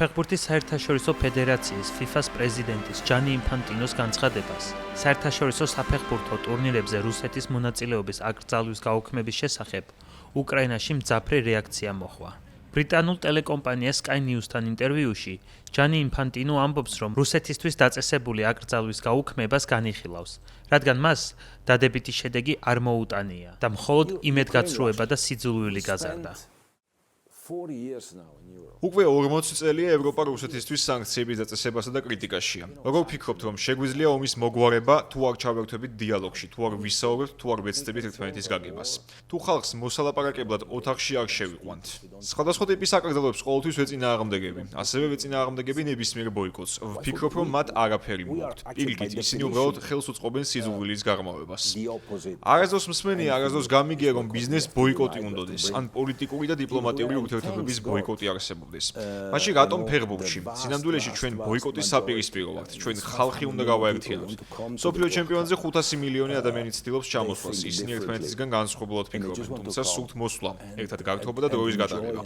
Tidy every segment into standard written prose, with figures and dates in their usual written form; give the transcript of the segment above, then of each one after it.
ფეხბურთის საერთაშორისო ფედერაციის FIFA-ს პრეზიდენტის ჯანი ინფანტინოს განცხადებას საერთაშორისო საფეხბურთო ტურნირებზე რუსეთის მონაწილეობის აკრძალვის გაუქმების შესახებ უკრაინაში მძაფრი რეაქცია მოჰყვა. ბრიტანულ ტელეკომპანია Sky News-თან ინტერვიუში ჯანი ინფანტინო ამბობს, რომ რუსეთისთვის დაწესებული აკრძალვის გაუქმებას განიხილავს, რადგან მას დადებითი შედეგი არ მოუტანია და მხოლოდ იმედგაცრუება და სიძულვილი გაზარდა. უკვე 40 წელია ევროპა რუსეთისთვის სანქციების დაწესებასა და კრიტიკაშია. როგორ ფიქრობთ, რომ შეგვიძლია ომის მოგვარება, თუ არ ჩავერთვებით დიალოგში, თუ არ ვისაუბრებთ, თუ არ ვეცდებით ერთმანეთის გაგებას? თუ ხალხს მოსალაპარაკებლად ოთახში არ შევიყვანთ? სხვადასხვა ტიპის აკრძალვებს ყოველთვის ვეწინააღმდეგები, ასევე ვეწინააღმდეგები ნებისმიერ ბოიკოტს. ვფიქრობ, რომ მათ არაფერი მოაქვთ. პირიქით, ისინი უბრალოდ ხელს უწყობენ სიძულვილის გაღრმავებას. არასდროს მსმენია, არასდროს გამიგია, რომ ბიზნეს ბოიკოტი უნდოდეს, ან პოლიტიკური და დიპლომატიური ურთიერთობების ბოიკოტი არსებობდეს. მაშინ რატომ ფეხბურთში? სინამდვილეში ჩვენ ბოიკოტის საპირისპირო ვართ. ჩვენ ხალხი უნდა გავაერთიანოთ. მსოფლიო ჩემპიონატზე 500 მილიონი ადამიანი ცდილობს ჩამოსვლას. ისინი ერთმანეთისგან განსხვავებულად ფიქრობენ, თუმცა სულთ მოსვლა, ერთად გართობა და დროის გატარება.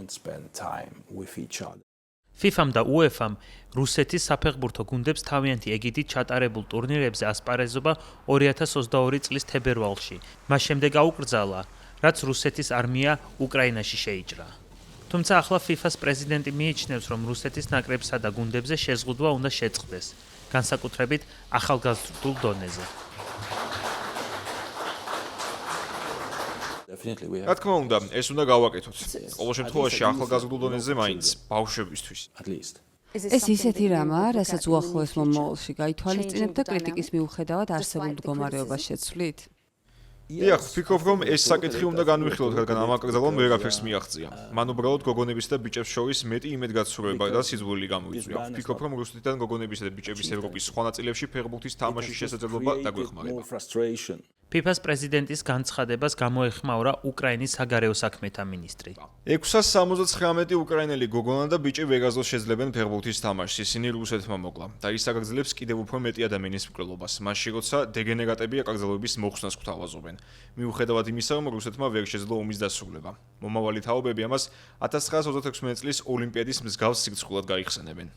FIFA-მ და UEFA-მ რუსეთის საფეხბურთო გუნდებს თავიანთი ეგიდით ჩატარებულ ტურნირებზე ასპარეზობა 2022 წლის თებერვალში. მას შემდეგ აუკრძალა, რაც რუსეთის არმია უკრაინაში შეიჭრა. თუმცა ახლა FIFA-ს პრეზიდენტი მიიჩნევს, რომ რუსეთის ნაკრებსა და გუნდებზე შეზღუდვა უნდა შეწყდეს, განსაკუთრებით ახალგაზრდულ დონეზე. რა თქმა უნდა, ეს უნდა გავაკეთოთ. ყოველ შემთხვევაში ახალგაზრდულ დონეზე მაინც ბავშვებისთვის. ეს ისეთი რამაა, რასაც უახლოეს მომავალში გაითვალისწინებთ და კრიტიკის მიუხედავად არსებულ მდგომარეობას შეცვლით? დიახ, ვფიქრობ, რომ ეს საკითხი უნდა განვიხილოთ, რადგან ამ აკრძალვამ ვერაფერს მიაღწია. მან უბრალოდ გოგონების და ბიჭებს შორის მეტი იმედგაცრუება და სიძულვილი გამოიწვია. ვფიქრობ, რომ რუსეთიდან გოგონების და ბიჭების ევროპის სხვა ნაწილებში ფეხბურთის თამაშის შესაძლებლობა დაგვეხმარება. FIFA-ს პრეზიდენტის განცხადებას გამოეხმაურა უკრაინის საგარეო საქმეთა მინისტრი. 679 უკრაინელი გოგონა და ბიჭი ვერასდროს შეძლებენ ფეხბურთის თამაშს. ისინი რუსეთმა მოკლა და ის აგრძელებს კიდევ უფრო მეტი ადამიანის მკვლელობას, მაშინ როცა დეგენერატები აკრძალვების მოხსნას გვთავაზობენ. მიუხედავად იმისა, რომ რუსეთმა ვერ შეძლო ომის დასრულება. მომავალი თაობები ამას 1936 წლის ოლიმპიადის მსგავს სირცხულად გაიხსენებენ.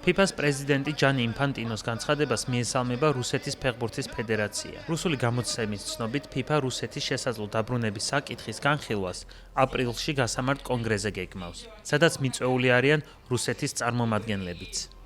FIFA-ს პრეზიდენტი ჯანი ინფანტინოს განცხადებას მიესალმება რუსეთის ფეხბურთის ფედერაცია. რუსული გამოცემის ცნობით, FIFA რუსეთის შესაძლო დაბრუნების საკითხის განხილვას აპრილში გასამართ კონგრესზე გეგმავს, სადაც მიწვეული არიან რუსეთის წარმომადგენლებიც.